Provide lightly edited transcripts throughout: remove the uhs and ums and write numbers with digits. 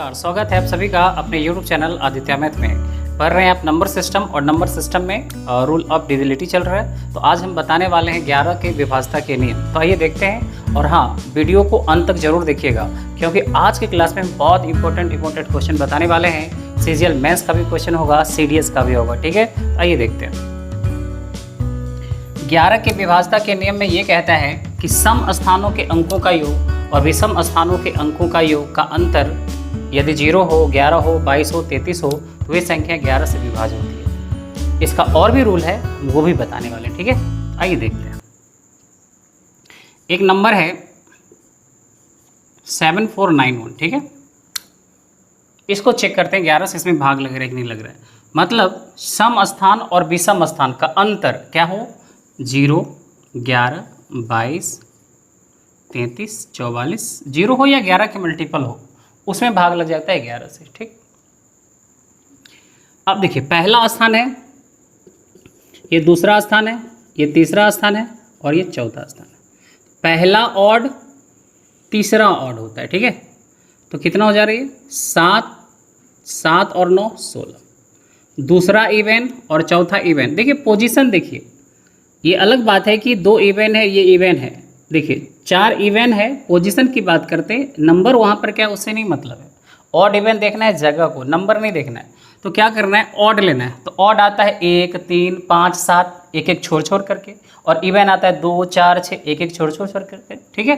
नमस्कार, स्वागत है आप सभी का अपने YouTube चैनल आदित्य मैथ में। पढ़ रहे हैं आप नंबर सिस्टम और नंबर सिस्टम में रूल ऑफ डिविजिबिलिटी चल रहा है। तो आज हम बताने वाले हैं 11 के विभाज्यता के नियम। तो आइए देखते हैं और हाँ, वीडियो को अंत तक जरूर देखिएगा क्योंकि आज की क्लास में बहुत इंपॉर्टेंट क्वेश्चन बताने वाले हैं। सीजीएल मेंस का भी क्वेश्चन होगा, सीडीएस का भी होगा। ठीक है, आइए देखते हैं। 11 के विभाज्यता के नियम में ये कहता है कि सम स्थानों के अंकों का योग और विषम स्थानों के अंकों का योग का अंतर यदि 0 हो, 11 हो, 22 हो, 33 हो तो वे संख्या 11 से विभाज्य होती है। इसका और भी रूल है, वो भी बताने वाले हैं। ठीक है, आइए देखते हैं। एक नंबर है 7491। ठीक है, इसको चेक करते हैं 11 से इसमें भाग लग रहा है कि नहीं लग रहा है। मतलब सम स्थान और विषम स्थान का अंतर क्या हो, 0, 11, 22, 33, 44, 0 हो या 11 के मल्टीपल हो, उसमें भाग लग जाता है 11 से। ठीक, अब देखिए पहला स्थान है, ये दूसरा स्थान है, ये तीसरा स्थान है और ये चौथा स्थान है। पहला ऑड तीसरा ऑड होता है। ठीक है, तो कितना हो जा रही है, 7, 7 और 9 16। दूसरा इवन और चौथा इवन। देखिए पोजीशन देखिए, ये अलग बात है कि 2 इवन है, ये इवन है। देखिए 4 इवन है, पोजीशन की बात करते हैं, नंबर वहाँ पर क्या है उससे नहीं मतलब है। ऑड इवन देखना है जगह को, नंबर नहीं देखना है। तो क्या करना है, ऑड लेना है। तो ऑड आता है 1, 3, 5, 7, एक एक छोड़ छोड़ करके, और इवन आता है 2, 4, 6, एक एक छोड़ छोड़ करके। ठीक है,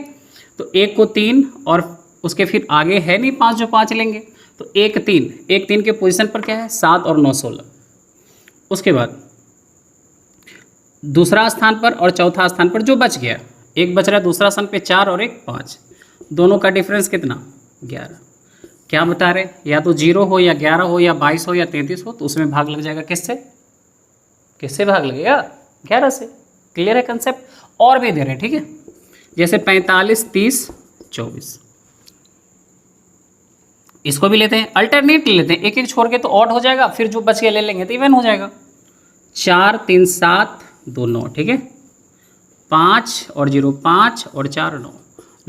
तो 1 को 3 और उसके फिर आगे है नहीं 5 जो 5 लेंगे, तो 1 3 के पोजीशन पर क्या है 7 और 9 16। उसके बाद दूसरा स्थान पर और चौथा स्थान पर जो बच गया, एक बच रहा है दूसरा स्थान पे 4 और एक 5, दोनों का डिफरेंस कितना 11। क्या बता रहे, या तो 0 हो या 11 हो या 22 हो या 33 हो तो उसमें भाग लग जाएगा। किससे किससे भाग लगेगा, 11 से। क्लियर है कंसेप्ट। और भी दे रहे हैं। ठीक है, जैसे 45, 30, 24, इसको भी लेते हैं, अल्टरनेट लेते हैं, एक एक छोड़ के तो ऑड हो जाएगा, फिर जो बच के ले लेंगे तो इवन हो जाएगा। 4 3 7 2 9। ठीक है, 5 और 0 5 और 4 9,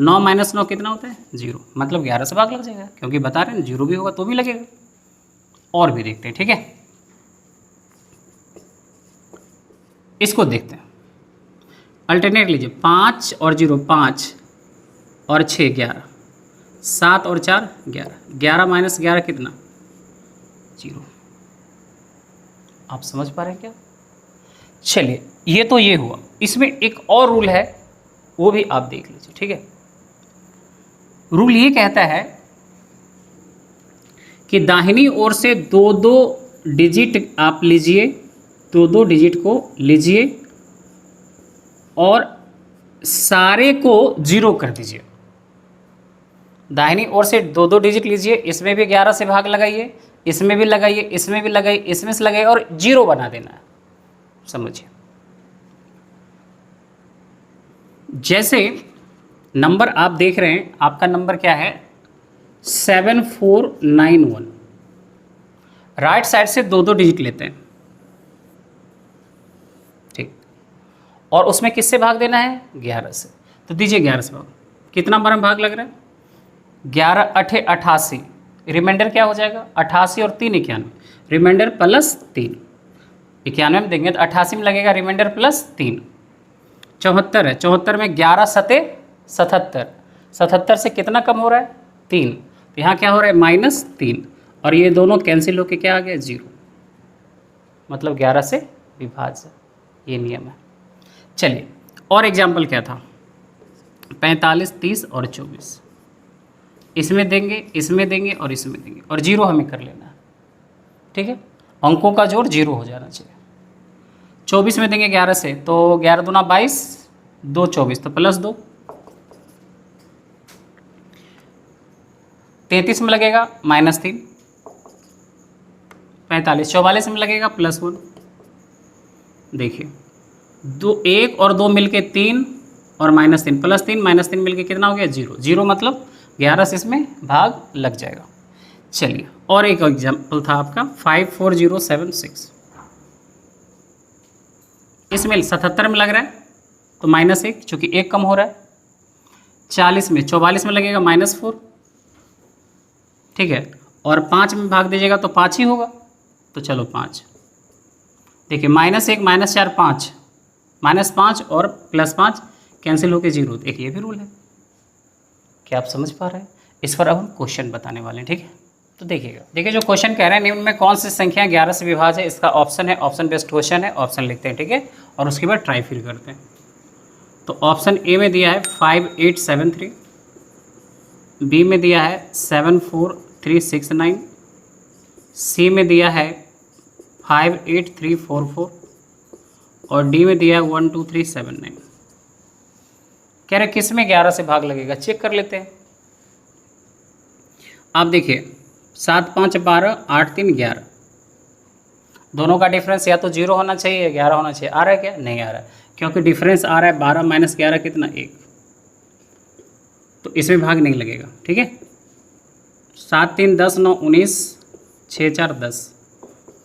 9 - 9 कितना होता है 0। मतलब 11 से भाग लग जाएगा, क्योंकि बता रहे हैं 0 भी होगा तो भी लगेगा। और भी देखते हैं। ठीक है, इसको देखते हैं, अल्टरनेट लीजिए। 5 और 0 5 और 6 11, 7 और 4 11, 11 - 11 कितना 0। आप समझ पा रहे हैं क्या। चलिए, ये तो ये हुआ। इसमें एक और रूल है, वो भी आप देख लीजिए। ठीक है, रूल ये कहता है कि दाहिनी ओर से 2-2 डिजिट आप लीजिए, 2-2 डिजिट को लीजिए और सारे को 0 कर दीजिए। दाहिनी ओर से 2-2 डिजिट लीजिए, इसमें भी 11 से भाग लगाइए, इसमें भी लगाइए, इसमें भी लगाइए, इसमें से लगाइए और 0 बना देना है। समझिए, जैसे नंबर आप देख रहे हैं, आपका नंबर क्या है 7491। राइट साइड से 2-2 डिजिट लेते हैं। ठीक, और उसमें किससे भाग देना है 11 से। तो दीजिए 11 से भाग, कितना बार में भाग लग रहा है 11 8 88, रिमाइंडर क्या हो जाएगा 88 और 3 91, रिमाइंडर प्लस 3। 91 में देंगे तो 88 में लगेगा रिमाइंडर प्लस 3। 74 है, 74 में 11 सते 77, 77 से कितना कम हो रहा है 3, तो यहाँ क्या हो रहा है -3, और ये दोनों कैंसिल होके क्या आ गया 0। मतलब 11 से विभाज्य, ये नियम है। चलिए, और एग्जाम्पल क्या था 45 30 और 24, इसमें देंगे, इसमें देंगे और इसमें देंगे, और 0 हमें कर लेना है। ठीक है, अंकों का जोड़ 0 हो जाना चाहिए। 24 में देंगे 11 से, तो 11 दूना 22, 2 24 तो +2। 33 में लगेगा -3, 45 44 में लगेगा +1। देखिए 1 और 2 मिलके 3 और -3, +3 -3 मिलके कितना हो गया 0। 0 मतलब 11 से इसमें भाग लग जाएगा। चलिए, और एक एग्जाम्पल था आपका 54076, इसमें 77 में लग रहा है तो -1, चूँकि 1 कम हो रहा है। 40 में 44 में लगेगा -4, ठीक है, और 5 में भाग दीजिएगा तो 5 ही होगा, तो चलो 5। देखिए -1 -4 5, -5 और +5 कैंसिल होकर 0, एक ये भी रूल है। क्या आप समझ पा रहे हैं? इस पर अब हम क्वेश्चन बताने वाले हैं, ठीक है। तो देखिए जो क्वेश्चन कह रहे हैं निम्न में कौन सी संख्या 11 से विभाज्य है, इसका ऑप्शन है, ऑप्शन बेस्ड क्वेश्चन है, ऑप्शन लिखते हैं, ठीक है, और उसके बाद ट्राई फिर करते हैं। तो ऑप्शन ए में दिया है 5873, बी में दिया है 74369, सी में दिया है 58344 और डी में दिया है 12379। कह रहे किस में 11 से भाग लगेगा, चेक कर लेते हैं। आप देखिए 7 5 12, 8 3 11, दोनों का डिफरेंस या तो 0 होना चाहिए या 11 होना चाहिए। आ रहा है क्या? नहीं आ रहा है, क्योंकि डिफरेंस आ रहा है 12 - 11 कितना 1, तो इसमें भाग नहीं लगेगा, ठीक है। 7 3 10 9 19, 6 4 10,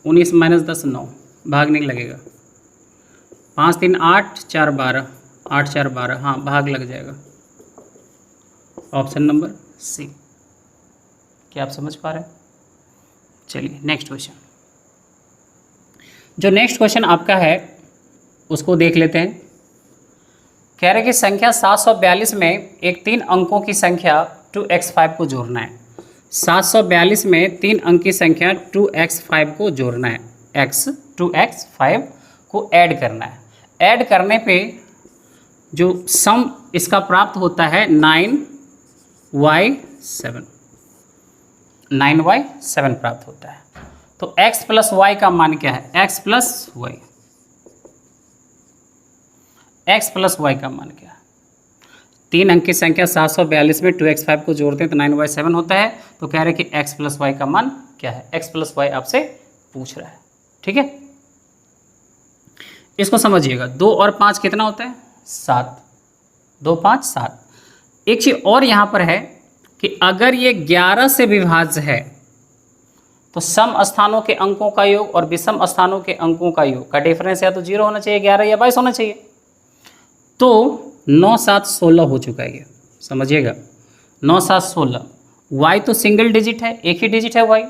19 - 10 9, भाग नहीं लगेगा। 5 3 8 4 12, 8 4 12, हाँ भाग लग जाएगा। Option number C. क्या आप समझ पा रहे हैं? चलिए नेक्स्ट क्वेश्चन। जो नेक्स्ट क्वेश्चन आपका है उसको देख लेते हैं। कह रहे कि संख्या 742 में एक 3 अंकों की संख्या 2x5 को जोड़ना है। 742 में 3 अंक की संख्या 2x5 को जोड़ना है, 2x5 को ऐड करना है। ऐड करने पे जो सम इसका प्राप्त होता है 9y7, 9y7 प्राप्त होता है। तो x + y का मान क्या है? x + y, x + y का मान क्या है? 3 अंक की संख्या 742 में 2x5 को जोड़ते हैं तो 9y7 होता है। तो कह रहे कि x + y का मान क्या है? x + y आपसे पूछ रहा है, ठीक है। इसको समझिएगा, 2 और 5 कितना होता है? 7, 2 5 7। एक चीज़ और यहाँ पर है कि अगर ये 11 से विभाज्य है तो सम स्थानों के अंकों का योग और विषम स्थानों के अंकों का योग का डिफरेंस या तो 0 होना चाहिए, 11 या 22 होना चाहिए। तो 9 7 16 हो चुका है ये, समझिएगा, 9 7 16। y तो सिंगल डिजिट है, एक ही डिजिट है y,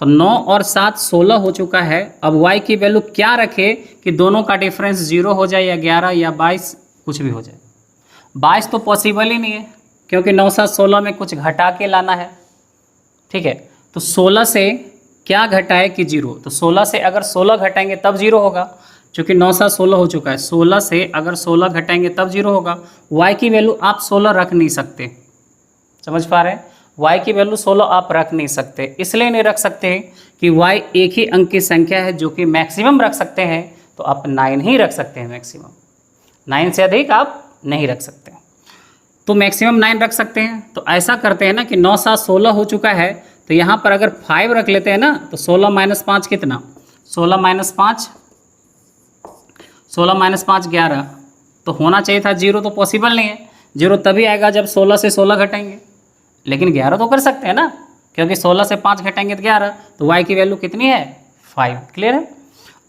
तो 9 और 7 16 हो चुका है। अब y की वैल्यू क्या रखे कि दोनों का डिफरेंस 0 हो जाए या 11 या 22, कुछ भी हो जाए। 22 तो पॉसिबल ही नहीं है, क्योंकि 9 7 16 में कुछ घटा के लाना है, ठीक है। तो 16 से क्या घटाए कि 0, तो 16 से अगर 16 घटाएंगे तब 0 होगा, क्योंकि 9 7 16 हो चुका है। 16 से अगर 16 घटाएंगे तब 0 होगा। y की वैल्यू आप 16 रख नहीं सकते, समझ पा रहे हैं? y की वैल्यू 16 आप रख नहीं सकते, इसलिए नहीं रख सकते कि y एक ही अंक की संख्या है जो कि मैक्सिमम रख सकते हैं, तो आप 9 ही रख सकते हैं मैक्सिमम, 9 से अधिक आप नहीं रख सकते। तो मैक्सिमम 9 रख सकते हैं। तो ऐसा करते हैं ना कि 9 7 16 हो चुका है, तो यहाँ पर अगर 5 रख लेते हैं ना, तो 16 - 5 कितना? 16 - 5, 16 - 5 11, तो होना चाहिए था 0, तो पॉसिबल नहीं है। 0 तभी आएगा जब 16 से 16 घटाएंगे, लेकिन 11 तो कर सकते हैं ना, क्योंकि 16 से 5 घटाएंगे तो 11, तो y की वैल्यू कितनी है? 5। क्लियर है?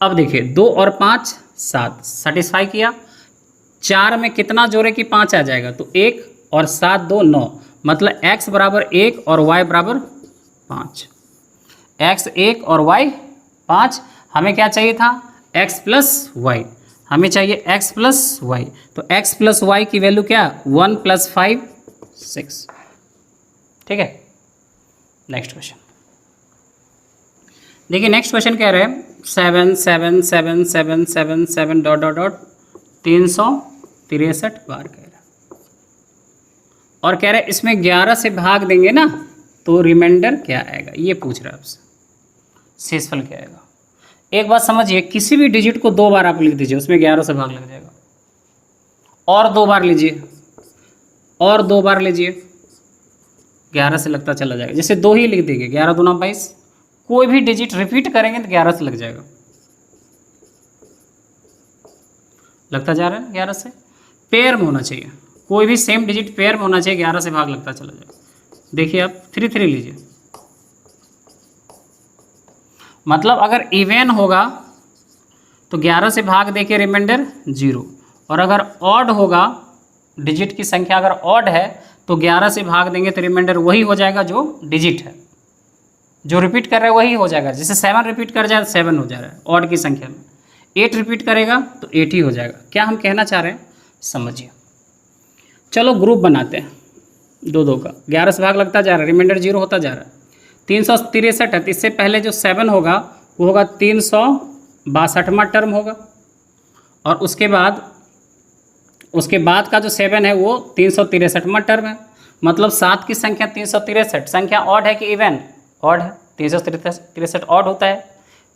अब देखिए 2 और 5 7 सेटिस्फाई किया। 4 में कितना जोड़े कि 5 आ जाएगा, तो 1 और 7 2 9, मतलब x = 1 और y = 5, x 1 और y 5। हमें क्या चाहिए था? x + y, हमें चाहिए x + y। तो x + y की वैल्यू क्या? 1 + 5 6, ठीक है। नेक्स्ट क्वेश्चन देखिए। नेक्स्ट क्वेश्चन कह रहे हैं 7 7 7 7 7 7 ... 363 बार कह रहे हैं, और कह रहे हैं इसमें 11 से भाग देंगे ना तो रिमाइंडर क्या आएगा, ये पूछ रहा है आपसे, शेषफल क्या आएगा। एक बात समझिए, किसी भी डिजिट को 2 बार आप लिख दीजिए, उसमें 11 से भाग लग जाएगा। और 2 बार लीजिए, और 2 बार लीजिए, 11 से लगता चला जाएगा। जैसे 2 ही लिख देंगे, 11 दूना 22, कोई भी डिजिट रिपीट करेंगे तो 11 से लग जाएगा, लगता जा रहा है 11 से। पेयर में होना चाहिए, कोई भी सेम डिजिट पेयर में होना चाहिए, 11 से भाग लगता चला जाएगा। देखिए आप 3 3 लीजिए, मतलब अगर इवन होगा तो 11 से भाग देके रिमाइंडर 0, और अगर ऑड होगा, डिजिट की संख्या अगर ऑड है तो 11 से भाग देंगे तो रिमाइंडर वही हो जाएगा जो डिजिट है। जो रिपीट कर रहा है वही हो जाएगा। जैसे 7 रिपीट कर जाए तो 7 हो जा रहा है ऑड की संख्या में, 8 रिपीट करेगा तो 8 ही हो जाएगा। क्या हम कहना चाह रहे हैं समझिए। चलो ग्रुप बनाते हैं 2 का, 11 से भाग लगता जा रहा है, रिमाइंडर 0 होता जा रहा है। 363 है, इससे पहले जो 7 होगा वो होगा 362वां टर्म होगा, और उसके बाद का जो 7 है वो 363वां टर्म है। मतलब 7 की संख्या 363 संख्या ऑड है कि इवन? ऑड है। 363 ऑड होता है,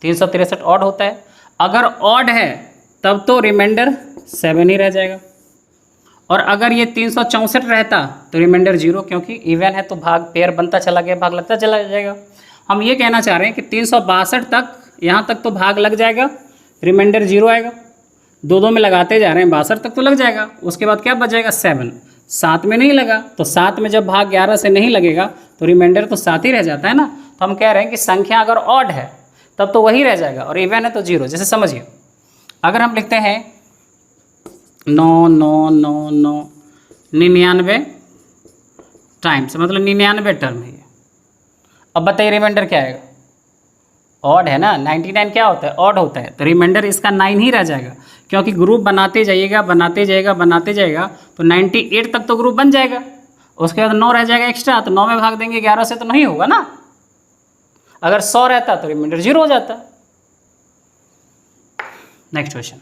363 ऑड होता है। अगर ऑड है तब तो रिमाइंडर 7 ही रह जाएगा, और अगर ये 364 रहता तो रिमाइंडर 0, क्योंकि इवन है तो भाग पेयर बनता चला गया, भाग लगता चला जाएगा। हम ये कहना चाह रहे हैं कि 362 तक, यहाँ तक तो भाग लग जाएगा, रिमाइंडर 0 आएगा। 2 में लगाते जा रहे हैं, 62 तक तो लग जाएगा। उसके बाद क्या बचेगा 7, 7 में नहीं लगा तो 7 में जब भाग 11 से नहीं लगेगा तो रिमाइंडर तो 7 ही रह जाता है ना। तो हम कह रहे हैं कि संख्या अगर ऑड है तब तो वही रह जाएगा, और इवन है तो 0। जैसे समझिए, अगर हम लिखते हैं 9 9 9 9 99 टाइम्स, मतलब 99 टर्म है ये। अब बताइए रिमाइंडर क्या आएगा? ऑड है ना, 99 क्या होता है? ऑड होता है, तो रिमाइंडर इसका 9 ही रह जाएगा, क्योंकि ग्रुप बनाते जाइएगा बनाते जाइएगा तो 98 तक तो ग्रुप बन जाएगा। उसके बाद 9 रह जाएगा एक्स्ट्रा, तो 9 में भाग देंगे 11 से तो नहीं होगा ना। अगर 100 रहता तो रिमाइंडर 0 हो जाता। नेक्स्ट क्वेश्चन,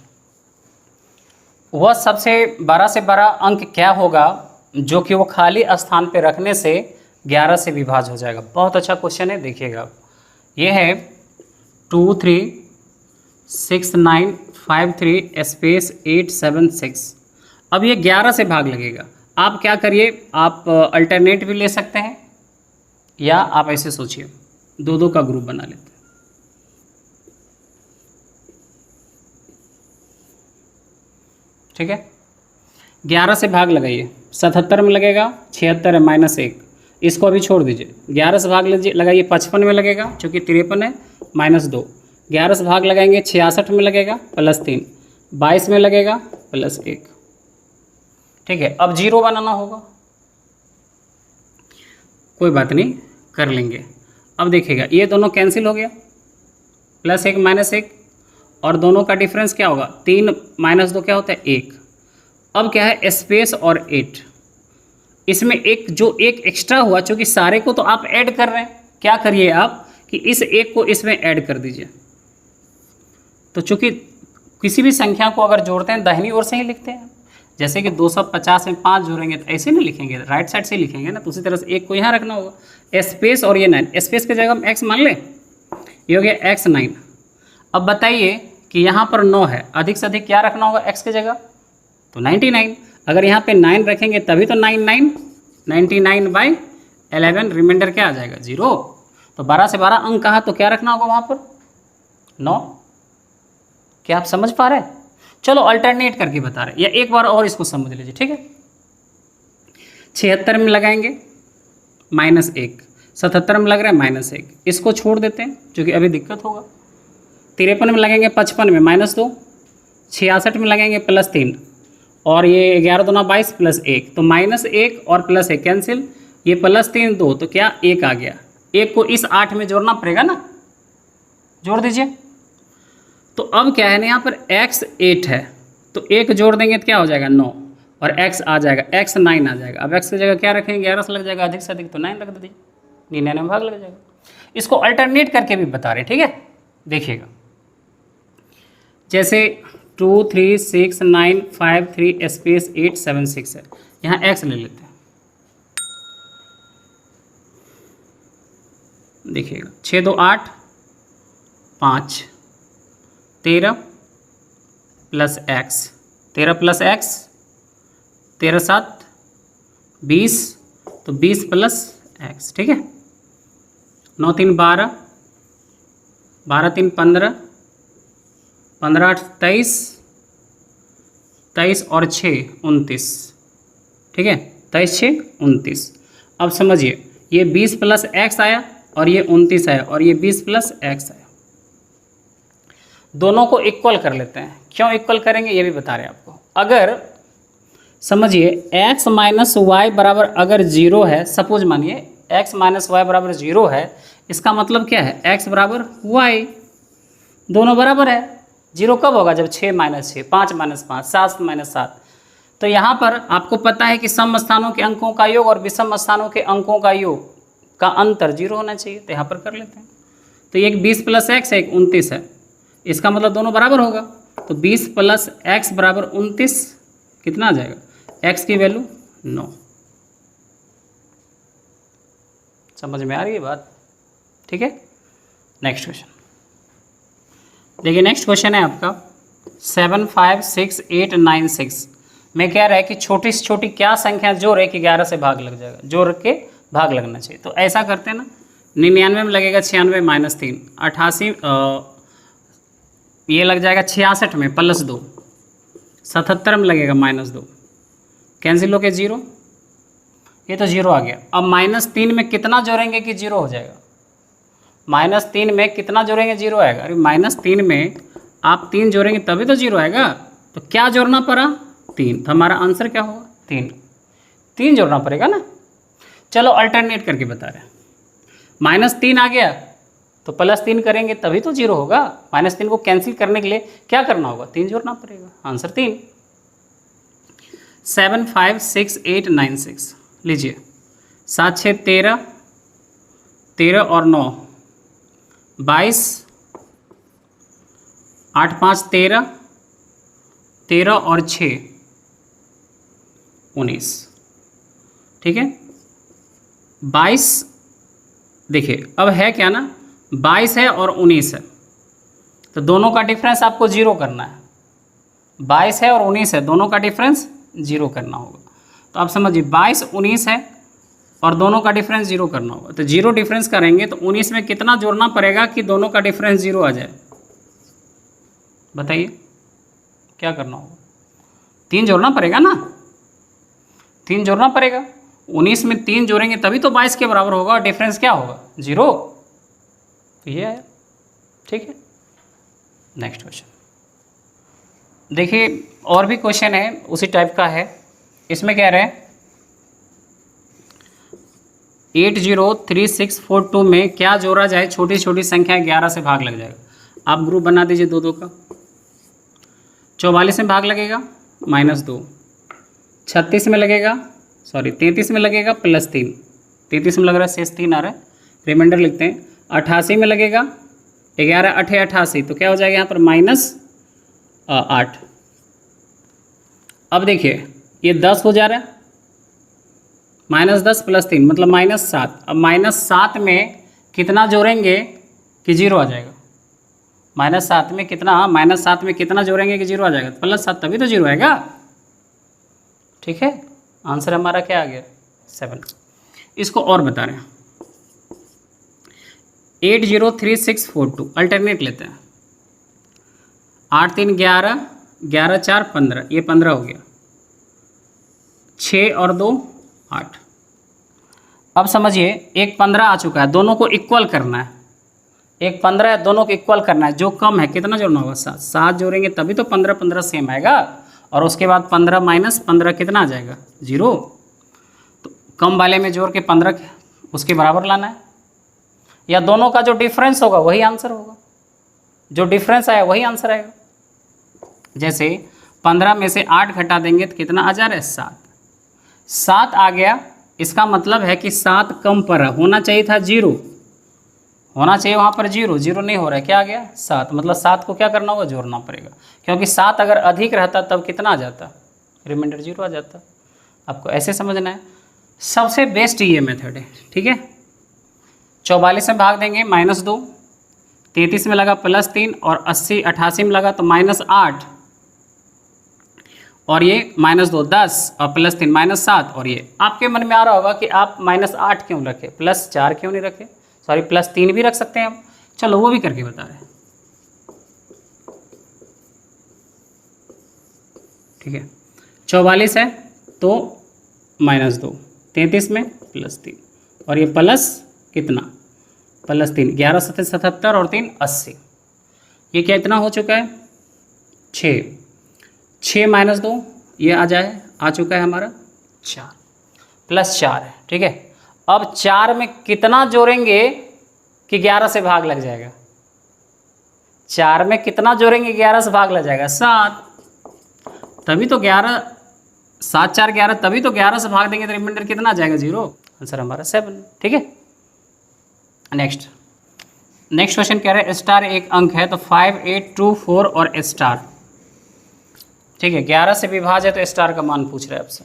वह सबसे बड़ा से बड़ा अंक क्या होगा जो कि वो खाली स्थान पे रखने से 11 से विभाज्य हो जाएगा? बहुत अच्छा क्वेश्चन है, देखिएगा। ये है 2 3 6 9 5 3 स्पेस 8 7 6। अब ये 11 से भाग लगेगा। आप क्या करिए, आप अल्टरनेट भी ले सकते हैं, या आप ऐसे सोचिए 2 का ग्रुप बना लेते हैं। ठीक है, 11 से भाग लगाइए, 77 में लगेगा, 76 है -1, इसको अभी छोड़ दीजिए। 11 से भाग लगाइए, 55 में लगेगा क्योंकि 53 है, -2। 11 से भाग लगाएंगे, 66 में लगेगा, +3। 22 में लगेगा, +1। ठीक है, अब 0 बनाना होगा, कोई बात नहीं, कर लेंगे। अब देखिएगा, ये दोनों कैंसिल हो गया, +1 -1, और दोनों का डिफरेंस क्या होगा? 3 - 2 क्या होता है? 1। अब क्या है? स्पेस और 8। इसमें एक एक्स्ट्रा हुआ, चूँकि सारे को तो आप ऐड कर रहे हैं, क्या करिए आप कि इस 1 को इसमें ऐड कर दीजिए। तो चूँकि किसी भी संख्या को अगर जोड़ते हैं दाहिनी ओर से ही लिखते हैं, जैसे कि 250 में 5 जोड़ेंगे तो ऐसे नहीं लिखेंगे, राइट साइड से ही लिखेंगे ना। तो उसी तरह से 1 को यहाँ रखना होगा, स्पेस और ये 9, स्पेस की जगह हम x मान लें, ये हो गया x9। अब बताइए कि यहाँ पर 9 है, अधिक से अधिक क्या रखना होगा x की जगह? तो 99। अगर यहाँ पे 9 रखेंगे तभी तो 99/11, रिमाइंडर क्या आ जाएगा? 0। तो 12 से 12 अंक कहा, तो क्या रखना होगा वहाँ पर? 9। क्या आप समझ पा रहे हैं? चलो अल्टरनेट करके बता रहे हैं, या एक बार और इसको समझ लीजिए। ठीक है, 76 में लगाएंगे -1, 77 में लग रहा है -1, इसको छोड़ देते हैं क्योंकि अभी दिक्कत होगा। 53 में लगेंगे 55 में -2, 66 में लगेंगे +3, और ये 11 दूना 22 +1, तो -1 और +1 कैंसिल, ये +3 2, तो क्या 1 आ गया। 1 को इस 8 में जोड़ना पड़ेगा ना, जोड़ दीजिए। तो अब क्या है ना, यहाँ पर x 8 है, तो 1 जोड़ देंगे तो क्या हो जाएगा? 9, और x आ जाएगा, x 9 आ जाएगा। अब x की जगह क्या रखेंगे? 11 से लग जाएगा, अधिक से अधिक तो 9 रख दीजिए, 99 में भाग लग जाएगा। इसको अल्टरनेट करके भी बता रहे, ठीक है, देखिएगा। जैसे 2 3 6 9 5 3 स्पेस 8 7 6 है, यहाँ x ले लेते हैं। देखिएगा, 6 2 8 5, 13 + x, 13 + x, 13 7 20, तो 20 + x। ठीक है, 9 3 12, 12 3 15, 15 8 23, 23 और 6 29। ठीक है, 23 6 29। अब समझिए, ये 20 + x आया, और ये 29 आया, और ये 20 + x आया। दोनों को इक्वल कर लेते हैं। क्यों इक्वल करेंगे ये भी बता रहे हैं आपको। अगर समझिए x - y बराबर अगर 0 है, सपोज मानिए x - y बराबर 0 है, इसका मतलब क्या है, x बराबर y, दोनों बराबर है। 0 कब होगा, जब 6 माइनस 6, 5 माइनस 5, 7 माइनस 7। तो यहाँ पर आपको पता है कि सम स्थानों के अंकों का योग और विषम स्थानों के अंकों का योग का अंतर 0 होना चाहिए, तो यहाँ पर कर लेते हैं। तो एक 20 प्लस x है, एक 29 है, इसका मतलब दोनों बराबर होगा। तो 20 प्लस x बराबर 29, कितना आ जाएगा, x की वैल्यू 9। समझ में आ रही है बात, ठीक है। नेक्स्ट क्वेश्चन देखिए, नेक्स्ट क्वेश्चन है आपका 756 में क्या रहा है कि छोटी से छोटी क्या संख्या जोड़ के 11 से भाग लग जाएगा, जोड़ के भाग लगना चाहिए। तो ऐसा करते हैं ना, 99 में लगेगा 96 माइनस 3, 88 ये लग जाएगा 66 में प्लस 2, 77 में लगेगा माइनस 2, कैंसिल हो के 0, ये तो 0 आ गया। अब -3 में कितना जोड़ेंगे कि 0 हो जाएगा, -3 में कितना जोड़ेंगे 0 आएगा। अरे -3 में आप 3 जोड़ेंगे तभी तो 0 आएगा। तो क्या जोड़ना पड़ा, 3, तो हमारा आंसर क्या होगा 3 जोड़ना पड़ेगा ना। चलो अल्टरनेट करके बता रहे हैं, -3 आ गया तो +3 करेंगे तभी तो 0 होगा। -3 को कैंसिल करने के लिए क्या करना होगा, 3 जोड़ना पड़ेगा, आंसर 3। 756 लीजिए, 7 6 13, 13 और 9 22, 8 5 13, 13 और 6 19, ठीक है। 22 देखिए, अब है क्या ना, 22 है और 19 है, तो दोनों का डिफरेंस आपको 0 करना है। 22 है और 19 है, दोनों का डिफरेंस 0 करना होगा। तो आप समझिए 22 19 है और दोनों का डिफरेंस 0 करना होगा। तो 0 डिफरेंस करेंगे तो 19 में कितना जोड़ना पड़ेगा कि दोनों का डिफरेंस 0 आ जाए, बताइए क्या करना होगा। 3 जोड़ना पड़ेगा ना, 3 जोड़ना पड़ेगा। 19 में 3 जोड़ेंगे तभी तो 22 के बराबर होगा और डिफरेंस क्या होगा 0। तो ये आया, ठीक है। नेक्स्ट क्वेश्चन देखिए, और भी क्वेश्चन है उसी टाइप का है। इसमें कह रहे हैं 803642 में क्या जोड़ा जाए, छोटी छोटी संख्या 11 से भाग लग जाएगा। आप ग्रुप बना दीजिए 2 2 का। 44 में भाग लगेगा -2, 36 में लगेगा, सॉरी 33 में लगेगा +3, 33 में लग रहा है शेष 3 आ रहा है, रिमाइंडर लिखते हैं। 88 में लगेगा 11 8 88, तो क्या हो जाएगा यहाँ पर -8। अब देखिए ये 10 हो जा रहा है, -10 + 3 मतलब -7। अब -7 में कितना जोड़ेंगे कि 0 आ जाएगा, -7 में कितना, -7 में कितना जोड़ेंगे कि 0 आ जाएगा, +7 तभी तो 0 आएगा, ठीक है। आंसर हमारा क्या आ गया 7। इसको और बता रहे हैं 803642 अल्टरनेट लेते हैं। 8 3 11, 11 4 15, ये 15 हो गया, 6 और 2 8। अब समझिए एक 15 आ चुका है, दोनों को इक्वल करना है। एक 15 है, दोनों को इक्वल करना है। जो कम है कितना जोड़ना होगा 7, 7 जोड़ेंगे तभी तो 15 15 सेम आएगा। और उसके बाद 15 - 15 कितना आ जाएगा 0। तो कम वाले में जोड़ के 15 उसके बराबर लाना है, या दोनों का जो डिफरेंस होगा वही आंसर होगा। जो डिफरेंस आया वही आंसर आएगा। जैसे 15 में से 8 घटा देंगे तो कितना आ जा रहा है 7, 7 आ गया। इसका मतलब है कि 7 कम पर होना चाहिए था 0, होना चाहिए वहाँ पर 0, 0 नहीं हो रहा है, क्या आ गया 7। मतलब 7 को क्या करना होगा, जोड़ना पड़ेगा, क्योंकि 7 अगर अधिक रहता तब कितना आ जाता, रिमाइंडर 0 आ जाता। आपको ऐसे समझना है, सबसे बेस्ट ये मेथड है, ठीक है। 44 में भाग देंगे -2, 33 में लगा +3 और 80 88 में लगा तो -8 और ये -2 10 और +3 -7। और ये आपके मन में आ रहा होगा कि आप -8 क्यों रखे, +4 क्यों नहीं रखे, सॉरी +3 भी रख सकते हैं हम। चलो वो भी करके बता रहे हैं, ठीक है। 44 है तो -2, 33 में +3 और ये प्लस कितना +3, 11 7 77 और 3 80। ये क्या इतना हो चुका है 6, 6 - 2 ये आ जाए, आ चुका है हमारा 4 +4 है, ठीक है। अब 4 में कितना जोड़ेंगे कि 11 से भाग लग जाएगा? 4 में कितना जोड़ेंगे 11 से भाग लग जाएगा? 7। तभी तो 11, 7 4 11, तभी तो 11 से भाग देंगे तो रिमाइंडर कितना आ जाएगा? 0। आंसर हमारा 7। ठीक है, नेक्स्ट क्वेश्चन कह रहे हैं स्टार एक अंक है तो 5 8 2 4 और स्टार। ठीक है, 11 से विभाज्य है तो स्टार का मान पूछ रहा है आपसे।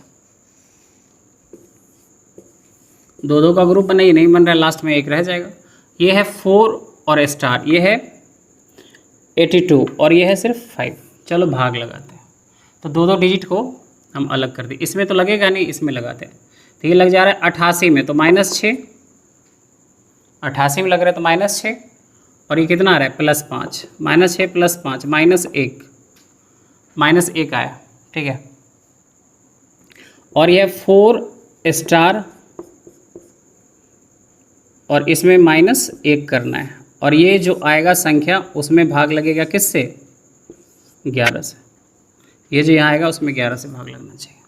2 का ग्रुप बना, ही नहीं बन रहा है, लास्ट में एक रह जाएगा। ये है 4 और स्टार, ये है 82 और ये है सिर्फ 5। चलो भाग लगाते हैं, तो 2 डिजिट को हम अलग कर दें। इसमें तो लगेगा नहीं, इसमें लगाते हैं। तो ये लग जा रहा है 88 में, तो -6, 88 में लग रहा है तो -6, और ये कितना आ रहा है? +5, -6 + 5 -1 आया। ठीक है, और यह 4 स्टार और इसमें -1 करना है, और ये जो आएगा संख्या उसमें भाग लगेगा किससे? 11 से। ये जो यहाँ आएगा उसमें 11 से भाग लगना चाहिए।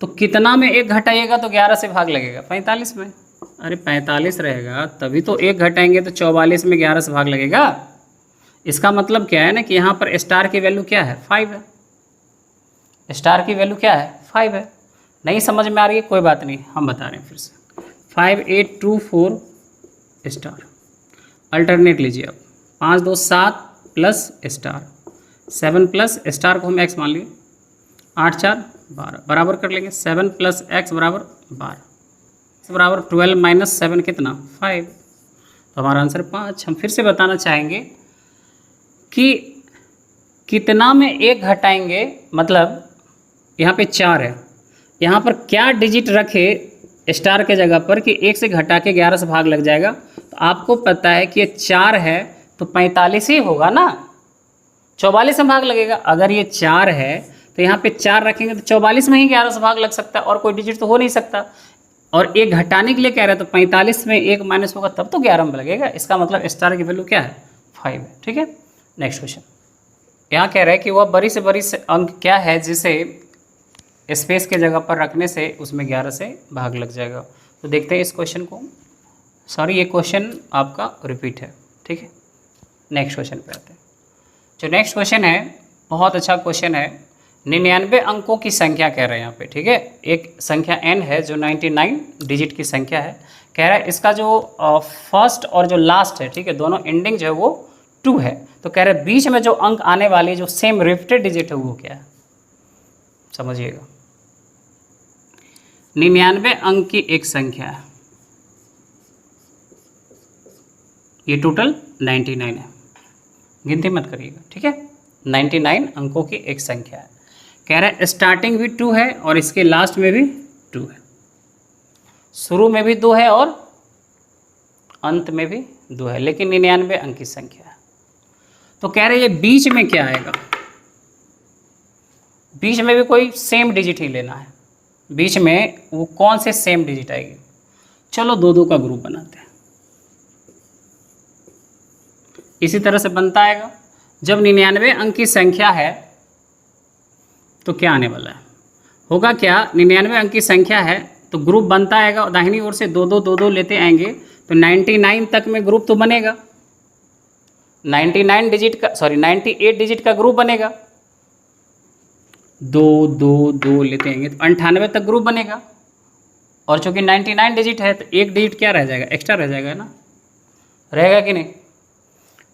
तो कितना में 1 घटाइएगा तो 11 से भाग लगेगा? 45 में। अरे 45 रहेगा तभी तो 1 घटाएंगे तो 44 में 11 से भाग लगेगा। इसका मतलब क्या है ना कि यहाँ पर स्टार की वैल्यू क्या है? 5 है। स्टार की वैल्यू क्या है? 5 है। नहीं समझ में आ रही है? कोई बात नहीं, हम बता रहे हैं फिर से। 5 8 2 4 स्टार, अल्टरनेट लीजिए आप। 5 2 7 प्लस स्टार, 7 प्लस स्टार को हम x मान लिए, 8 4 12, बराबर कर लेंगे। 7 + x बराबर 12, बराबर 12 - 7 कितना? 5। तो हमारा आंसर 5। हम फिर से बताना चाहेंगे कि कितना में 1 घटाएंगे, मतलब यहाँ पे 4 है, यहाँ पर क्या डिजिट रखे स्टार के जगह पर कि 1 से घटा के 11 से भाग लग जाएगा? तो आपको पता है कि ये 4 है तो 45 ही होगा ना, 44 में भाग लगेगा। अगर ये 4 है तो यहाँ पे 4 रखेंगे तो 44 में ही 11 से भाग लग सकता है, और कोई डिजिट तो हो नहीं सकता। और 1 घटाने के लिए कह रहे हैं तो 45 में 1 माइनस होगा तब तो 11 में लगेगा। इसका मतलब स्टार की वैल्यू क्या है? 5 है। ठीक है, नेक्स्ट क्वेश्चन। यहाँ कह रहे हैं कि वह बड़ी से बड़ी अंक क्या है जिसे स्पेस के जगह पर रखने से उसमें 11 से भाग लग जाएगा। तो देखते हैं इस क्वेश्चन को। सॉरी, ये क्वेश्चन आपका रिपीट है। ठीक है, नेक्स्ट क्वेश्चन पे आते हैं। जो नेक्स्ट क्वेश्चन है बहुत अच्छा क्वेश्चन है। 99 अंकों की संख्या कह रहे हैं यहाँ पे। ठीक है, एक संख्या n है जो 99 डिजिट की संख्या है। कह रहा है इसका जो फर्स्ट और जो लास्ट है, ठीक है, दोनों एंडिंग जो है वो 2 है। तो कह रहे हैं बीच में जो अंक आने वाली जो सेम रिपीटेड डिजिट है वो क्या है? समझिएगा, 99 अंक की एक संख्या है, ये टोटल 99 है, गिनती मत करिएगा। ठीक है, 99 अंकों की एक संख्या है। कह रहा है स्टार्टिंग भी 2 है और इसके लास्ट में भी 2 है, शुरू में भी 2 है और अंत में भी 2 है, लेकिन 99 अंक की संख्या है। तो कह रहे ये बीच में क्या आएगा? बीच में भी कोई सेम डिजिट ही लेना है। बीच में वो कौन से सेम डिजिट आएगी? चलो 2 का ग्रुप बनाते हैं। इसी तरह से बनता आएगा। जब 99 अंक की संख्या है तो क्या आने वाला है? होगा क्या, 99 अंक की संख्या है तो ग्रुप बनता आएगा, दाहिनी ओर से 2 लेते आएंगे तो 99 तक में ग्रुप तो बनेगा। 98 डिजिट का ग्रुप बनेगा। 2 लेते आएंगे तो 98 तक ग्रुप बनेगा। और चूंकि 99 डिजिट है तो एक डिजिट क्या रह जाएगा? एक्स्ट्रा रह जाएगा ना, रहेगा कि नहीं?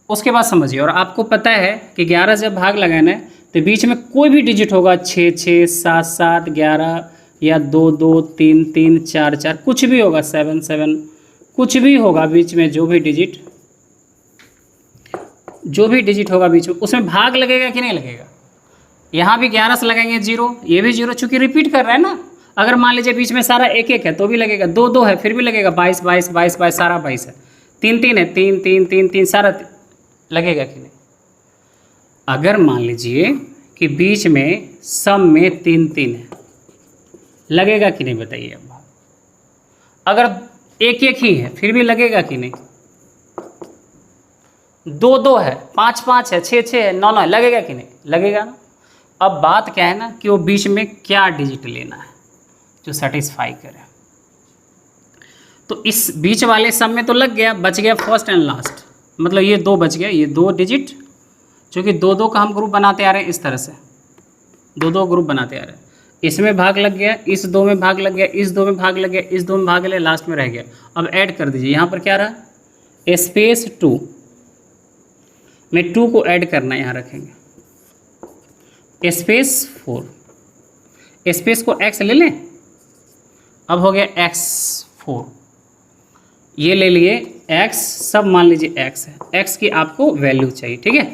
उसके बाद समझिए, और आपको पता है कि 11 जब भाग लगाना है तो बीच में कोई भी डिजिट होगा, 6 6 7 7 11 या 2 2 3 3 4 4, कुछ भी होगा, 7 7, कुछ भी होगा बीच में। जो भी डिजिट होगा बीच में उसमें भाग लगेगा कि नहीं लगेगा? यहाँ भी 11 से लगाएंगे 0, ये भी 0, चूँकि रिपीट कर रहा है ना। अगर मान लीजिए बीच में सारा 1 1 है तो भी लगेगा, 2 2 है फिर भी लगेगा, 22 22 22 22 सारा 22 है, 3 3 है 3 3 3 3 सारा लगेगा कि नहीं? अगर मान लीजिए कि बीच में सम में 3 3 है, लगेगा कि नहीं बताइए अब? अगर 1 1 ही है फिर भी लगेगा कि नहीं? 2 2 है, 5 5 है, 6 6 है, 9 9 है, लगेगा कि नहीं? लगेगा ना। अब बात क्या है ना कि वो बीच में क्या डिजिट लेना है जो सेटिस्फाई करे। तो इस बीच वाले सम में तो लग गया, बच गया फर्स्ट एंड लास्ट, मतलब ये 2 बच गया, ये 2 डिजिट, क्योंकि 2-2 का हम ग्रुप बनाते आ रहे हैं इस तरह से, 2-2 ग्रुप बनाते आ रहे हैं। इसमें भाग लग गया, इस 2 में भाग लग गया, इस 2 में भाग लग गया, इस 2 में भाग लग गया, लास्ट में रह गया। अब ऐड कर दीजिए, यहाँ पर क्या रहा, स्पेस 2 में 2 को ऐड करना है, यहाँ रखेंगे स्पेस 4, स्पेस को x ले लें, अब हो गया x4, ये ले लिए x, सब मान लीजिए x है, x की आपको वैल्यू चाहिए, ठीक है,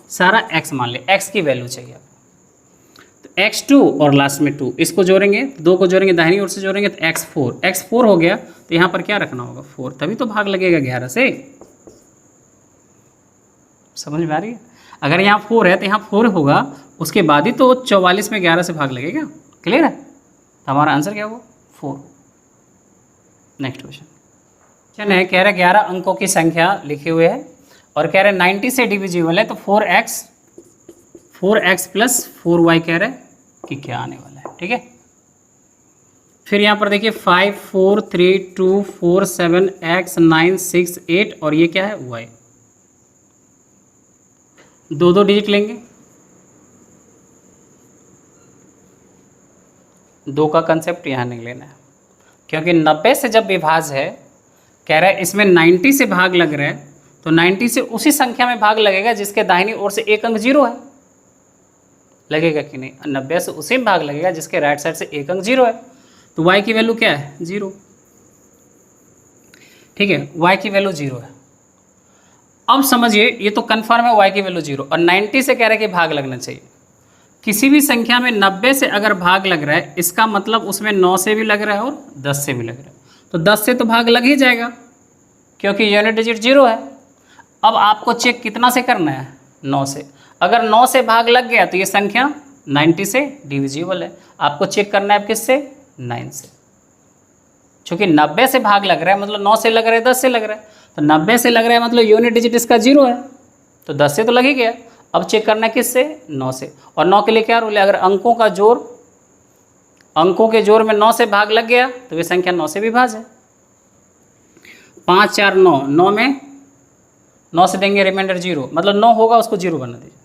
सारा x मान ले, x की वैल्यू चाहिए आपको, तो x2 और लास्ट में 2, इसको जोड़ेंगे, 2 को जोड़ेंगे दाहिनी ओर से जोड़ेंगे तो x4 हो गया, तो यहाँ पर क्या रखना होगा 4, तभी तो भाग लगेगा 11 से, समझ में आ रही है। अगर यहाँ 4 है तो यहाँ 4 होगा, उसके बाद ही तो 44 में 11 से भाग लगेगा, क्लियर है, तो हमारा आंसर क्या होगा 4। नेक्स्ट क्वेश्चन है, कह रहे 11 अंकों की संख्या लिखे हुए है और कह रहे 90 से डिविजिबल है, तो 4x प्लस 4y कह रहे कि क्या आने वाला है, ठीक है। फिर यहाँ पर देखिए 5 4 3 2 4 7 x 9 6 8 और ये क्या है y, 2-2 डिजिट लेंगे, 2 का कंसेप्ट यहाँ नहीं लेना है, क्योंकि 90 से जब विभाज्य है, कह रहा है इसमें 90 से भाग लग रहा है, तो 90 से उसी संख्या में भाग लगेगा जिसके दाहिनी ओर से एक अंक 0 है, लगेगा कि नहीं, 90 से उसी में भाग लगेगा जिसके राइट साइड से एक अंक 0 है, तो y की वैल्यू क्या है 0, ठीक है, y की वैल्यू 0 है। अब समझिए ये तो कन्फर्म है y की वैल्यू 0 और 90 से कह रहा है कि भाग लगना चाहिए, किसी भी संख्या में 90 से अगर भाग लग रहा है, इसका मतलब उसमें 9 से भी लग रहा है और 10 से भी लग रहा है, तो 10 से तो भाग लग ही जाएगा क्योंकि यूनिट डिजिट 0 है। अब आपको चेक कितना से करना है 9 से, अगर 9 से भाग लग गया तो ये संख्या 90 से डिविजिबल है, आपको चेक करना है किससे 9 से, क्योंकि 90 से भाग लग रहा है मतलब 9 से लग रहा है 10 से लग रहा है, तो 90 से लग रहा है मतलब यूनिट डिजिट इसका 0 है, तो 10 से तो लग ही गया। अब चेक करना है किससे 9 से, और 9 के लिए क्या रूल है, अगर अंकों के जोड़ में 9 से भाग लग गया तो ये संख्या 9 से विभाज्य है। 5 4 9, 9 में 9 से देंगे रिमाइंडर 0, मतलब 9 होगा उसको 0 बना दीजिए,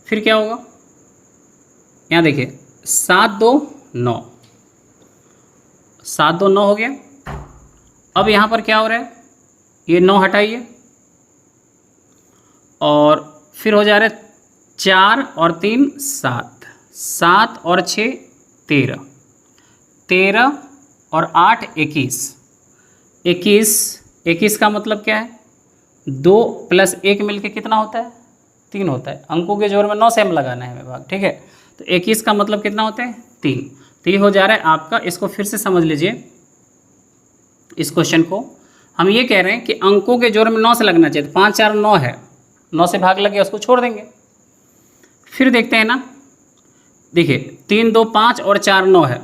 फिर क्या होगा, यहाँ देखिए 7 2 9, 7 2 9 हो गया। अब यहाँ पर क्या हो रहा है, ये 9 हटाइए और फिर हो जा रहा है 4 और 3 7, 7 और 6 13, 13 और 8 21, 21 का मतलब क्या है, 2 + 1 मिलके कितना होता है 3 होता है, अंकों के जोड़ में 9 से हम लगाना है हमें भाग, ठीक है, तो 21 का मतलब कितना होता है 3, तो ये हो जा रहा है आपका, इसको फिर से समझ लीजिए, इस क्वेश्चन को हम ये कह रहे हैं कि अंकों के जोड़ में 9 से लगना चाहिए, 5 4 9 है, 9 से भाग लग गया उसको छोड़ देंगे। फिर देखते हैं ना, देखिए 3 2 5 और 4 9 है,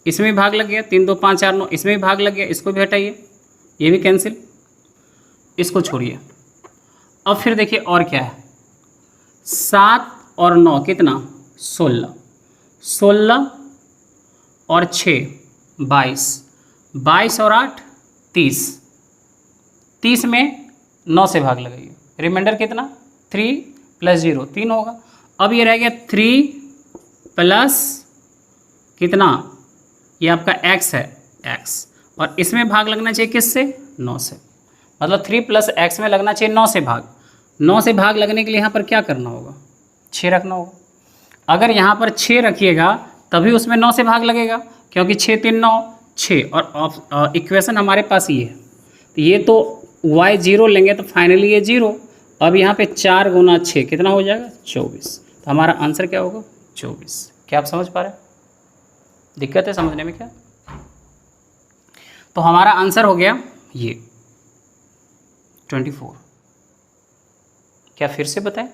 इसमें भी भाग लग गया, 3 2 5 4 9 इसमें भी भाग लग गया, इसको भी हटाइए, ये भी कैंसिल, इसको छोड़िए। अब फिर देखिए और क्या है, 7 और 9 कितना 16, 16 और 6 22, 22 और 8 30, 30 में 9 से भाग लगाइए, रिमाइंडर कितना 3 + 0 3 होगा। अब ये रह गया 3 प्लस कितना, ये आपका x है x, और इसमें भाग लगना चाहिए किससे 9 से, मतलब 3 + x में लगना चाहिए 9 से भाग, 9 से भाग लगने के लिए यहाँ पर क्या करना होगा 6 रखना होगा। अगर यहाँ पर 6 रखिएगा तभी उसमें 9 से भाग लगेगा, क्योंकि 6 3 9 6, और इक्वेशन हमारे पास ये है, तो ये तो y 0 लेंगे तो फाइनली ये 0। अब यहाँ पे 4 × 6 कितना हो जाएगा 24, तो हमारा आंसर क्या होगा 24। क्या आप समझ पा रहे हैं, दिक्कत है समझने में क्या, तो हमारा आंसर हो गया ये 24। क्या फिर से बताएं,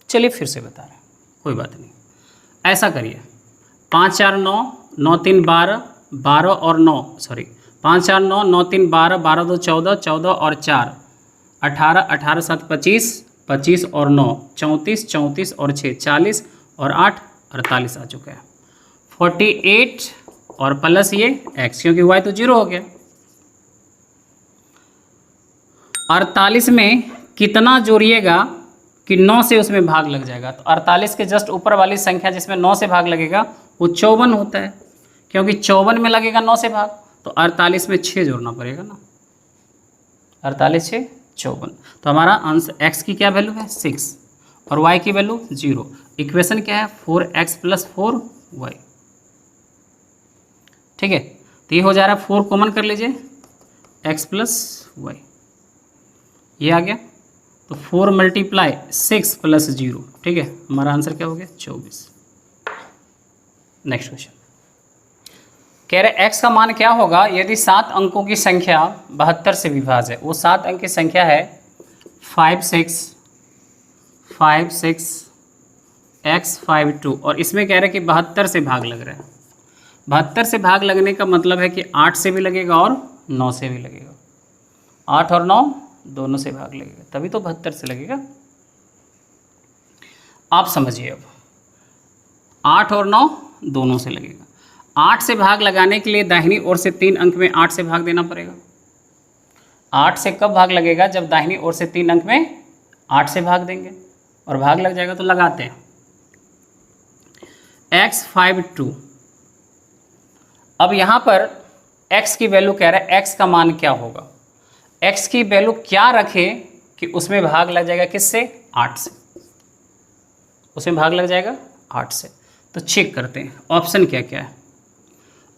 चलिए फिर से बता रहे हैं, कोई बात नहीं, ऐसा करिए 5 4 9 9 3 12 12 और 9 सॉरी 5 4 9 9 3 12 12 2 14 14 और 4 18 18 7 25 25 और 9 34 34 और 6 40 और 8 48 आ चुका है। 48 और प्लस ये x, क्योंकि y तो 0 हो गया, 48 में कितना जोड़िएगा कि 9 से उसमें भाग लग जाएगा। तो 48 के जस्ट ऊपर वाली संख्या जिसमें 9 से भाग लगेगा वो 54 होता है, क्योंकि 54 में लगेगा 9 से भाग, तो 48 में 6 जोड़ना पड़ेगा ना। 48 6 54। तो हमारा आंसर x की क्या वैल्यू है 6 और y की वैल्यू 0। इक्वेशन क्या है 4x + 4y। ठीक है, तो ये हो जा रहा है 4 कॉमन कर लीजिए x + y, ये आ गया। तो 4 × 6 + 0, ठीक है, हमारा आंसर क्या हो गया 24। नेक्स्ट क्वेश्चन कह रहे x का मान क्या होगा यदि 7 अंकों की संख्या 72 से विभाज्य है। वो 7 अंक की संख्या है 5 6 5 6 x 5 2 और इसमें कह रहे हैं कि 72 से भाग लग रहा है। 72 से भाग लगने का मतलब है कि 8 से भी लगेगा और 9 से भी लगेगा। 8 और 9 दोनों से भाग लगेगा, तभी तो 72 से लगेगा। आप समझिए, अब 8 और 9 दोनों से लगेगा। 8 से भाग लगाने के लिए दाहिनी ओर से 3 अंक में 8 से भाग देना पड़ेगा। 8 से कब भाग लगेगा, जब दाहिनी ओर से 3 अंक में 8 से भाग देंगे और भाग लग जाएगा। तो लगाते हैं x 5 2। अब यहाँ पर x की वैल्यू कह रहा है x का मान क्या होगा। x की वैल्यू क्या रखें कि उसमें भाग लग जाएगा किससे 8 से, उसमें भाग लग जाएगा 8 से। तो चेक करते हैं ऑप्शन क्या क्या है।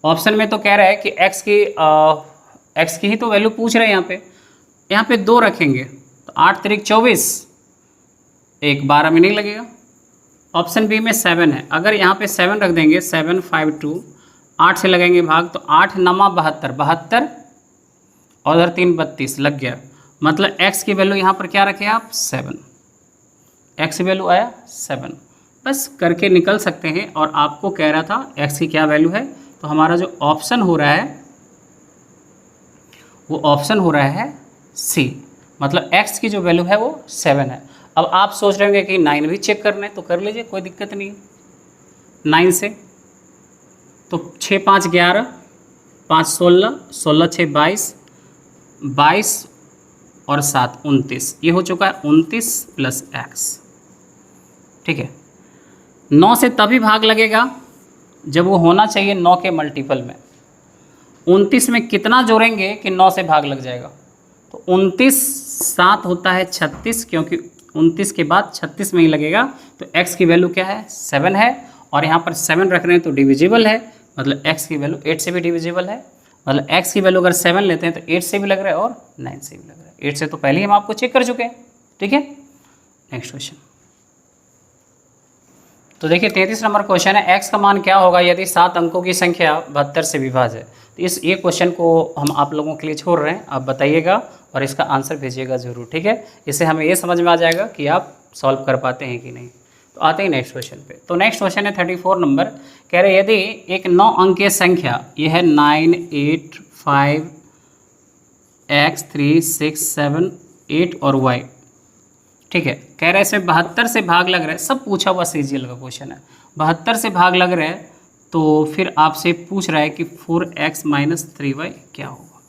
ऑप्शन में तो कह रहा है कि x की ही तो वैल्यू पूछ रहे हैं। यहाँ पे 2 रखेंगे तो 8 3 24, 1 12 में नहीं लगेगा। ऑप्शन बी में 7 है, अगर यहाँ पे 7 रख देंगे 7 5 2, 8 से लगेंगे भाग, तो 8 9 72 72 और उधर 3 32 लग गया। मतलब x की वैल्यू यहाँ पर क्या रखे आप 7, x की वैल्यू आया 7। बस करके निकल सकते हैं। और आपको कह रहा था x की क्या वैल्यू है, तो हमारा जो ऑप्शन हो रहा है वो ऑप्शन हो रहा है सी, मतलब x की जो वैल्यू है वो 7 है। अब आप सोच रहे होंगे कि 9 भी चेक करना है, तो कर लीजिए, कोई दिक्कत नहीं है। 9 से तो 6 5 11 5 16 16 6 22 22 और 7 29, ये हो चुका है 29 + x। ठीक है, 9 से तभी भाग लगेगा जब वो होना चाहिए 9 के मल्टीपल में। 29 में कितना जोड़ेंगे कि 9 से भाग लग जाएगा, तो 29 7 होता है 36, क्योंकि 29 के बाद 36 में ही लगेगा। तो x की वैल्यू क्या है 7 है, और यहाँ पर 7 रख रहे हैं तो डिविजिबल है, मतलब x की वैल्यू 8 से भी डिविजिबल है। मतलब x की वैल्यू अगर 7 लेते हैं तो 8 से भी लग रहा है और 9 से भी लग रहा है। 8 से तो पहले ही हम आपको चेक कर चुके हैं। ठीक है, नेक्स्ट क्वेश्चन। तो देखिए 33 नंबर क्वेश्चन है, x का मान क्या होगा यदि 7 अंकों की संख्या 72 से विभाज्य है। तो ये क्वेश्चन को हम आप लोगों के लिए छोड़ रहे हैं, आप बताइएगा और इसका आंसर भेजिएगा ज़रूर। ठीक है, इससे हमें ये समझ में आ जाएगा कि आप सॉल्व कर पाते हैं कि नहीं। तो आते हैं नेक्स्ट क्वेश्चन पे। तो नेक्स्ट क्वेश्चन है 34 नंबर, कह रहे यदि एक 9 अंकीय संख्या, ये है 9 8 5 x 3 6 7 8 और y। ठीक है, कह रहे हैं इसमें 72 से भाग लग रहा है, सब पूछा हुआ सीजीएल का क्वेश्चन है। 72 से भाग लग रहा है, तो फिर आपसे पूछ रहा है कि 4x - 3y क्या होगा।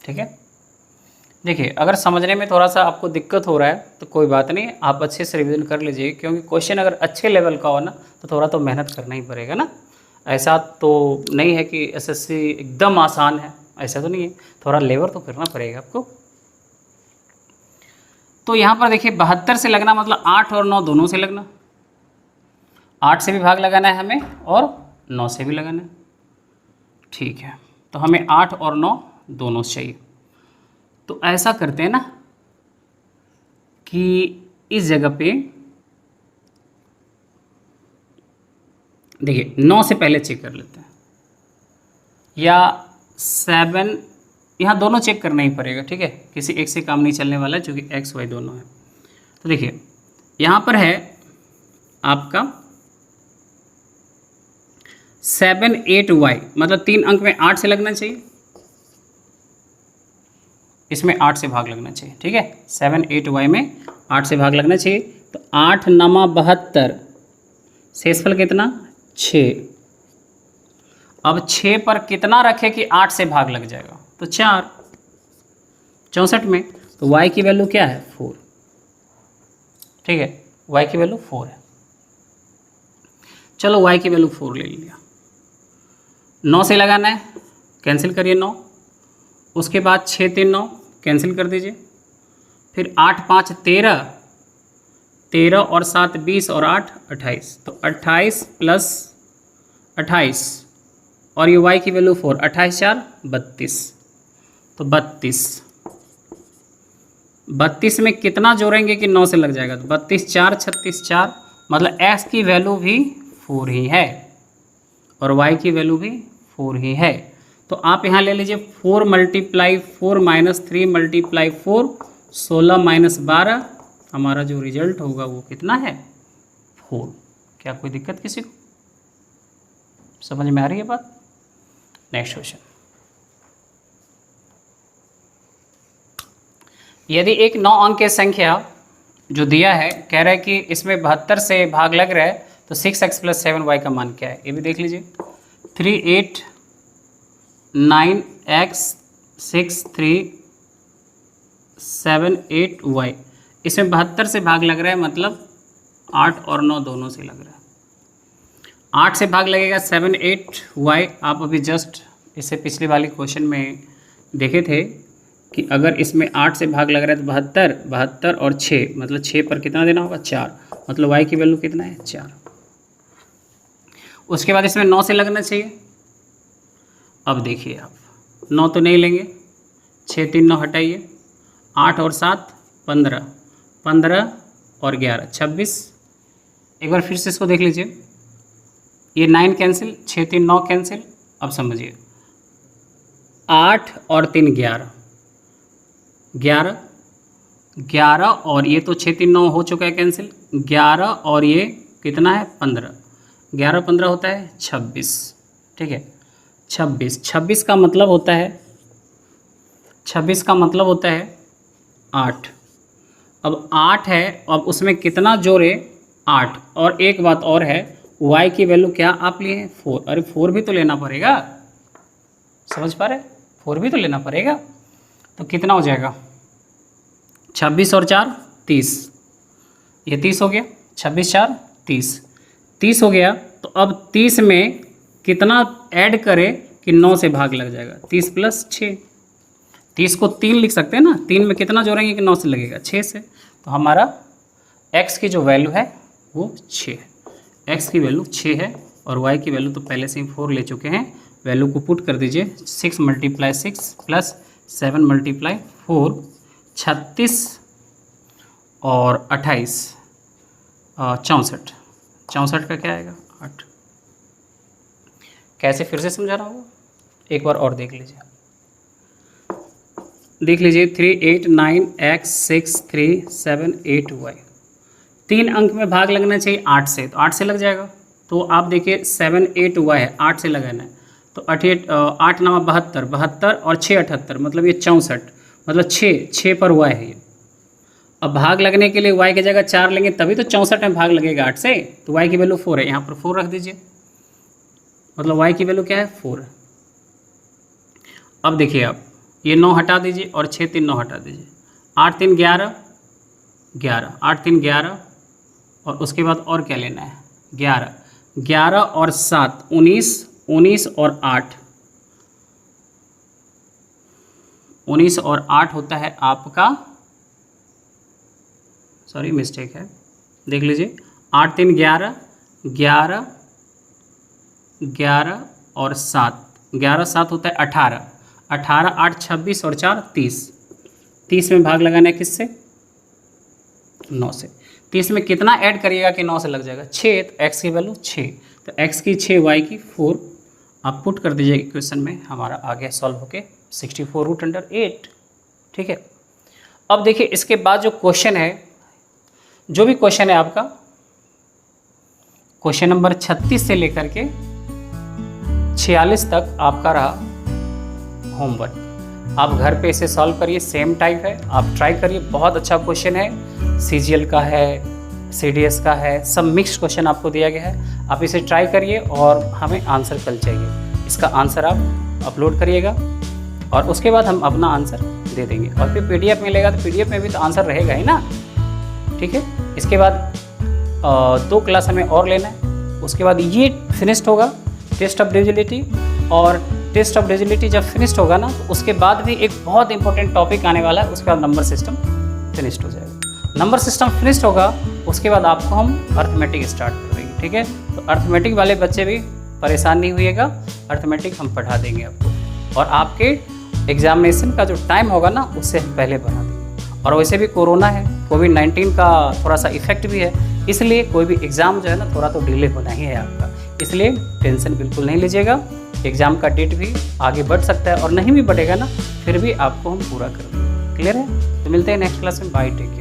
ठीक है, देखिए अगर समझने में थोड़ा सा आपको दिक्कत हो रहा है तो कोई बात नहीं, आप अच्छे से रिवीजन कर लीजिए, क्योंकि क्वेश्चन अगर अच्छे लेवल का हो ना तो थोड़ा तो मेहनत करना ही पड़ेगा ना। ऐसा तो नहीं है कि एसएससी एकदम आसान है, ऐसा तो नहीं है, थोड़ा लेबर तो करना पड़ेगा आपको। तो यहाँ पर देखिए 72 से लगना मतलब 8 और 9 दोनों से लगना। 8 से भी भाग लगाना है हमें और 9 से भी लगाना है। ठीक है, तो हमें 8 और 9 दोनों चाहिए। तो ऐसा करते हैं ना कि इस जगह पे देखिए 9 से पहले चेक कर लेते हैं, या 7, यहाँ दोनों चेक करना ही पड़ेगा। ठीक है, किसी एक से काम नहीं चलने वाला है, क्योंकि x y दोनों है। तो देखिए यहाँ पर है आपका 7 8 y, मतलब 3 अंक में 8 से लगना चाहिए, इसमें 8 से भाग लगना चाहिए। ठीक है, 7 8 y में 8 से भाग लगना चाहिए। तो 8 9 72, शेषफल कितना 6। अब 6 पर कितना रखे कि 8 से भाग लग जाएगा, तो 4 64 में। तो y की वैल्यू क्या है 4, ठीक है, y की वैल्यू 4 है। चलो y की वैल्यू 4 ले लिया, 9 से लगाना है, कैंसिल करिए 9, उसके बाद 6 3 9 कैंसिल कर दीजिए, फिर 8 5 13, 13 और 7 20 और 8 28, तो 28 प्लस 28 और ये y की वैल्यू 4, 28 4 32, तो 32 में कितना जोड़ेंगे कि 9 से लग जाएगा, तो 32 4 36 4, मतलब x की वैल्यू भी 4 ही है और y की वैल्यू भी 4 ही है। तो आप यहाँ ले लीजिए 4 × 4 माइनस 3 × 4, 16 माइनस 12, हमारा जो रिजल्ट होगा वो कितना है 4। क्या कोई दिक्कत किसी को, समझ में आ रही है बात? नेक्स्ट क्वेश्चन, यदि एक 9 अंक की संख्या जो दिया है, कह रहा है कि इसमें 72 से भाग लग रहा है, तो 6x + 7y का मान क्या है, ये भी देख लीजिए। 3 8 9x 6 3 7 8y, इसमें 72 से भाग लग रहा है, मतलब 8 और 9 दोनों से लग रहा है। 8 से भाग लगेगा 7 8y, आप अभी जस्ट इससे पिछली वाली क्वेश्चन में देखे थे कि अगर इसमें 8 से भाग लग रहा है तो 72 और 6, मतलब 6 पर कितना देना होगा 4, मतलब y की वैल्यू कितना है 4। उसके बाद इसमें 9 से लगना चाहिए। अब देखिए आप 9 तो नहीं लेंगे, 6 3 9 हटाइए, 8 और 7 15, 15 और 11 26। एक बार फिर से इसको देख लीजिए, ये 9 कैंसिल, 6 3 9 कैंसिल। अब समझिए 8 और 3 11, 11 11 और ये तो 6 3 9 हो चुका है कैंसिल, 11 और ये कितना है 15, 11 15 होता है 26, ठीक है। 26 का मतलब होता है 26 का मतलब होता है 8। अब 8 है, अब उसमें कितना जोड़े 8। और एक बात और है, y की वैल्यू क्या आप लिए हैं 4, अरे 4 भी तो लेना पड़ेगा, समझ पा रहे, 4 भी तो लेना पड़ेगा। तो कितना हो जाएगा 26 और 4 30, ये 30 हो गया, 26 4 30, 30 हो गया। तो अब 30 में कितना ऐड करें कि 9 से भाग लग जाएगा, 30 + 6, 30 को 3 लिख सकते हैं ना, 3 में कितना जोड़ेंगे कि 9 से लगेगा 6 से। तो हमारा x की जो वैल्यू है वो 6 है, x की वैल्यू 6 है और y की वैल्यू तो पहले से ही 4 ले चुके हैं। वैल्यू को पुट कर दीजिए, 6 × 6 + 7 × 4, 36 और 28 64, 64 का क्या आएगा 8। कैसे फिर से समझा रहा हूँ, एक बार और देख लीजिए, 3 8 9x 6 3 7 8y, 3 अंक में भाग लगना चाहिए 8 से, तो 8 से लग जाएगा। तो आप देखिए 7 8y है, 8 से लगाना है, तो 8 9 72, 72 और 6 78, मतलब ये 64, मतलब 6 पर y है ये। अब भाग लगने के लिए y की जगह 4 लेंगे तभी तो 64 में भाग लगेगा 8 से, तो y की वैल्यू 4 है, यहाँ पर 4 रख दीजिए, मतलब y की वैल्यू क्या है 4 है। अब देखिए आप ये 9 हटा दीजिए और 6 3 9 हटा दीजिए, 8 3 11 11, 8 3 11 और उसके बाद और क्या लेना है 11, 11 और 7 19, 19 और 8, 19 और 8 होता है आपका, सॉरी मिस्टेक है, देख लीजिए 8 3 11 11 11 और 7, 11 7 होता है 18, 18 8 26 और 4 30, 30 में भाग लगाना है किससे 9 से। 30 में कितना ऐड करिएगा कि 9 से लग जाएगा 6, तो x की वैल्यू 6, तो x की 6 y की 4 आप पुट कर दीजिए इक्वेशन में, हमारा आगे सॉल्व होके 64√8, ठीक है। अब देखिए इसके बाद जो क्वेश्चन है, जो भी क्वेश्चन है आपका, क्वेश्चन नंबर 36 से लेकर के 46 तक आपका रहा होमवर्क। आप घर पे इसे सॉल्व करिए, सेम टाइप है, आप ट्राई करिए, बहुत अच्छा क्वेश्चन है, CGL का है, CDS का है, सब मिक्स क्वेश्चन आपको दिया गया है। आप इसे ट्राई करिए और हमें आंसर कल चाहिए, इसका आंसर आप अपलोड करिएगा और उसके बाद हम अपना आंसर दे देंगे। और फिर PDF मिलेगा तो PDF में भी तो आंसर रहेगा ही ना, ठीक है। इसके बाद 2 क्लास हमें और लेना है। उसके बाद ये फिनिश्ड होगा टेस्ट ऑफ डिविजिबिलिटी, और टेस्ट ऑफ डिविजिबिलिटी जब फिनिश्ड होगा ना तो उसके बाद भी एक बहुत इंपॉर्टेंट टॉपिक आने वाला है, उसके बाद नंबर सिस्टम फिनिश्ड हो जाएगा। नंबर सिस्टम फिनिश्ड होगा उसके बाद आपको हम अर्थमेटिक स्टार्ट कर देंगे, ठीक है। तो अर्थमेटिक वाले बच्चे भी परेशान नहीं हुइएगा, अर्थमेटिक हम पढ़ा देंगे आपको, और आपके एग्जामिनेशन का जो टाइम होगा ना उससे हम पहले बना देंगे। और वैसे भी कोरोना है, कोविड-19 का थोड़ा सा इफेक्ट भी है, इसलिए कोई भी एग्ज़ाम जो है ना थोड़ा तो डिले होना ही है आपका, इसलिए टेंशन बिल्कुल नहीं लीजिएगा। एग्ज़ाम का डेट भी आगे बढ़ सकता है, और नहीं भी बढ़ेगा ना फिर भी आपको हम पूरा कर देंगे। क्लियर है? तो मिलते हैं नेक्स्ट क्लास में। Bye, take care.